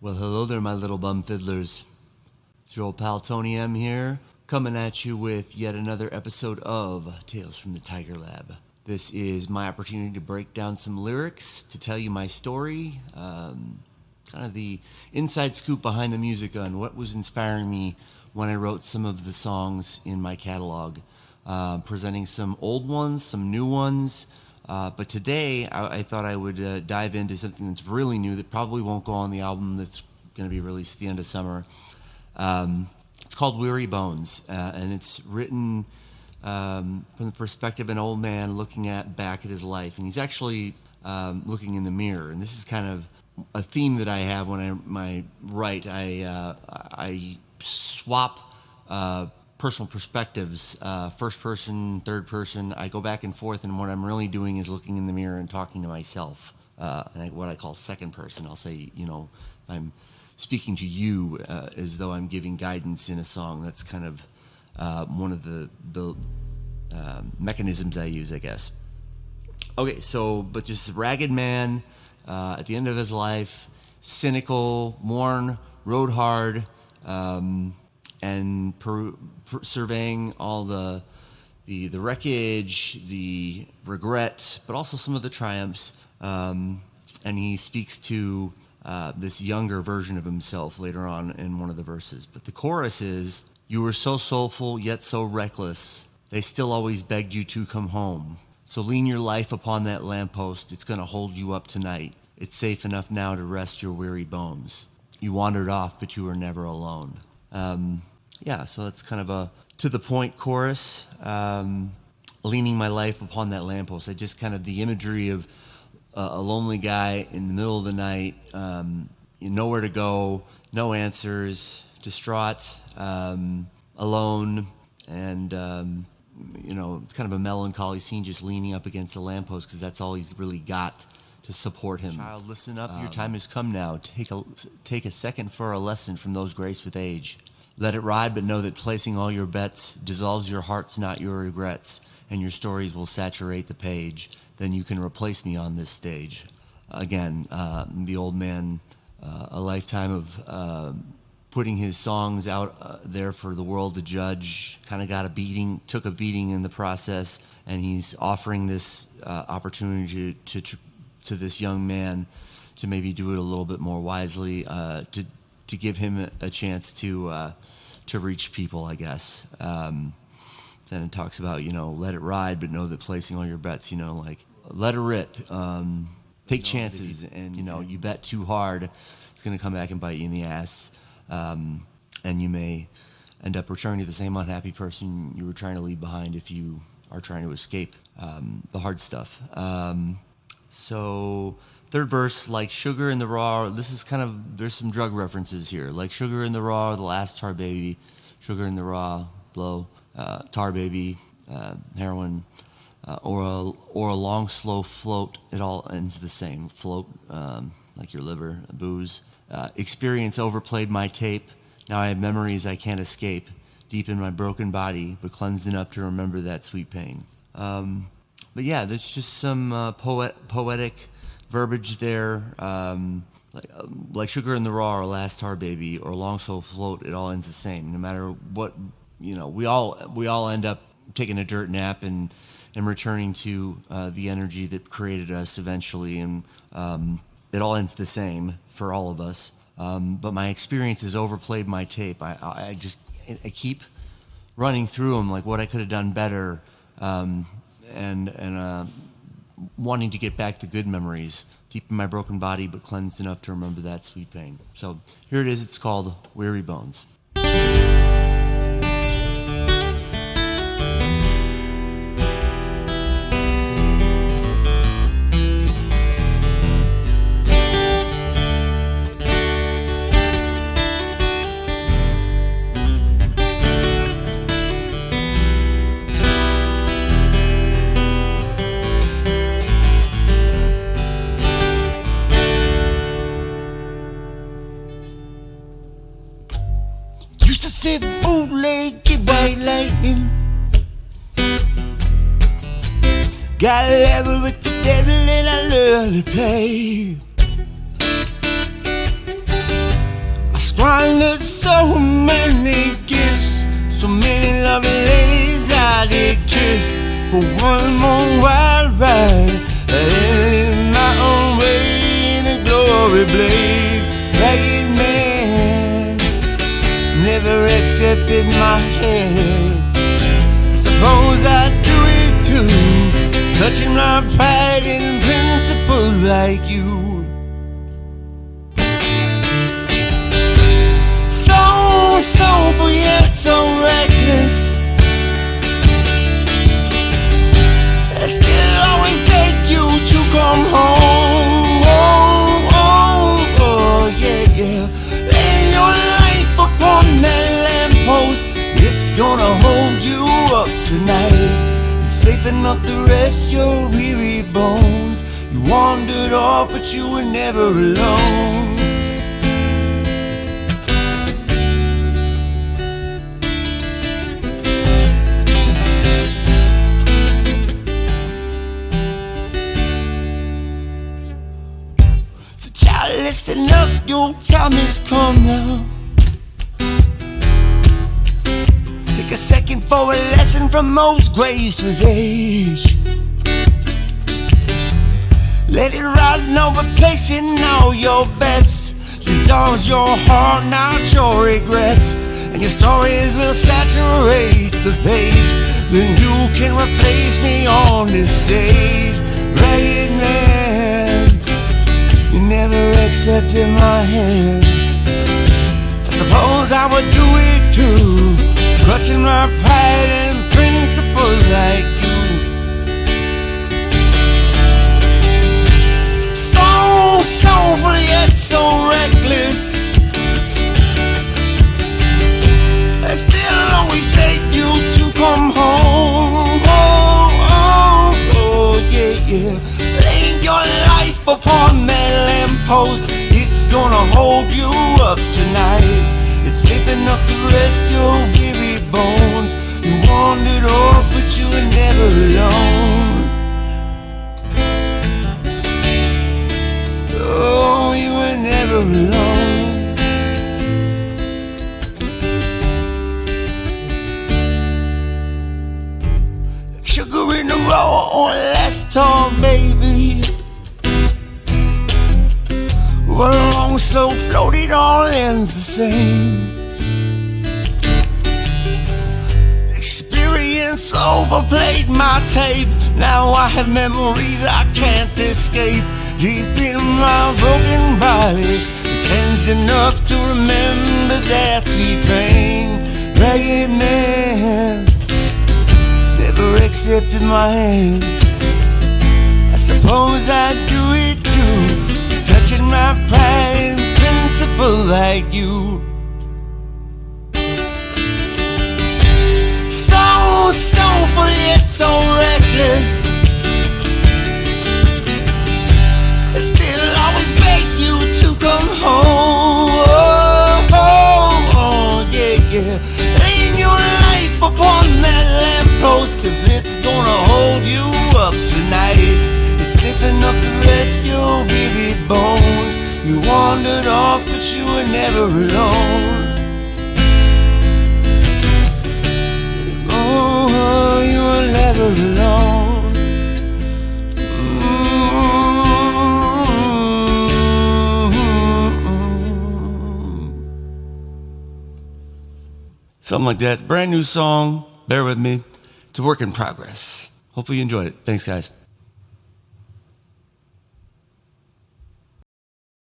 Well, hello there, my little bum fiddlers. It's your old pal Tony M here, coming at you with yet another episode of Tales from the Tiger Lab. This is my opportunity to break down some lyrics, to tell you my story, kind of the inside scoop behind the music on what was inspiring me when I wrote some of the songs in my catalog. Presenting some old ones, some new ones, but today I thought I would dive into something that's really new that probably won't go on the album that's going to be released at the end of summer. It's called Weary Bones, and it's written from the perspective of an old man looking back at his life, and he's actually looking in the mirror. And this is kind of a theme that I have when I write. I swap personal perspectives, first person, third person. I go back and forth, and what I'm really doing is looking in the mirror and talking to myself, what I call second person. I'll say, I'm speaking to you as though I'm giving guidance in a song. That's kind of one of the mechanisms I use, I guess. Okay, but just a ragged man at the end of his life, cynical, worn, rode hard, and surveying all the wreckage, the regret, but also some of the triumphs. And he speaks to this younger version of himself later on in one of the verses. But the chorus is, "You were so soulful, yet so reckless. They still always begged you to come home. So lean your life upon that lamppost. It's going to hold you up tonight. It's safe enough now to rest your weary bones. You wandered off, but you were never alone." So that's kind of a to-the-point chorus. Leaning my life upon that lamppost. I just kind of the imagery of a lonely guy in the middle of the night, nowhere to go, no answers, distraught, alone, and it's kind of a melancholy scene, just leaning up against a lamppost because that's all he's really got to support him. Child, listen up, your time has come now. Take a second for a lesson from those graced with age. Let it ride, but know that placing all your bets dissolves your hearts, not your regrets, and your stories will saturate the page. Then you can replace me on this stage. Again, the old man, a lifetime of putting his songs out there for the world to judge, kind of took a beating in the process, and he's offering this opportunity to this young man to maybe do it a little bit more wisely, to give him a chance to reach people, I guess. Then it talks about, let it ride, but know that placing all your bets, let it rip. Take chances, and, you bet too hard, it's going to come back and bite you in the ass. And you may end up returning to the same unhappy person you were trying to leave behind if you are trying to escape the hard stuff. So third verse, like sugar in the raw, this is there's some drug references here. Like sugar in the raw, the last tar baby, sugar in the raw, blow, tar baby, heroin, or a long, slow float. It all ends the same. Float, like your liver, booze. Experience overplayed my tape. Now I have memories I can't escape. Deep in my broken body, but cleansed enough to remember that sweet pain. But yeah, there's just some poetic verbiage there, like sugar in the raw, or last tar baby, or long slow float. It all ends the same. No matter what, we all end up taking a dirt nap and returning to the energy that created us eventually, and it all ends the same for all of us. But my experience has overplayed my tape. I keep running through them, like what I could have done better, and wanting to get back the good memories, deep in my broken body, but cleansed enough to remember that sweet pain. So here it is. It's called Weary Bones. Say bootleg, get white lightning. Got a level with the devil and I love to play. squandered so many gifts, so many lovely ladies I did kiss for one more wild ride. In my own way, the glory blaze. Ragged man never accepted my hand. I suppose I'd do it too, touching my pride and principle like you. So soulful yet so reckless, I still always beg you to come home. Oh, oh, oh, yeah, yeah. Lay your life upon that lamppost, it's gonna hold you up tonight. It's safe enough to rest your weary bones. You wandered off, but you were never alone. Listen up, your time has come now. Take a second for a lesson from those graced with age. Let it ride, no replacing all your bets. Dissolves your heart, not your regrets, and your stories will saturate the page. Then you can replace me on this stage. Ragged man, you never accepted my hand. I suppose I would do it too, clutching my pride and principle like you. So soulful yet so reckless, I still always beg you to come home. Oh, oh, oh, yeah, yeah. Lay your life upon that lamppost, it's gonna hold you up tonight. It's safe enough to rest your weary bones. You wandered off, but you were never alone. Oh, you were never alone. Sugar in the roll or last time, baby. Well, long, slow, float, it all ends the same. Experience overplayed my tape. Now I have memories I can't escape. Deep in my broken body, tense enough to remember that sweet pain. Ragged man never accepted my hand. I suppose I'd do it too, touching my pride and principle like you. So soulful yet so reckless, I still always beg you to come home. Oh, oh, oh, yeah, yeah. Lay your life upon that lamppost, 'cause it's gonna hold you up tonight. It's safe enough to rest your weary bones. You wandered off, but you were never alone. Oh, you were never alone. Something like that. It's a brand new song. Bear with me. It's a work in progress. Hopefully you enjoyed it. Thanks, guys.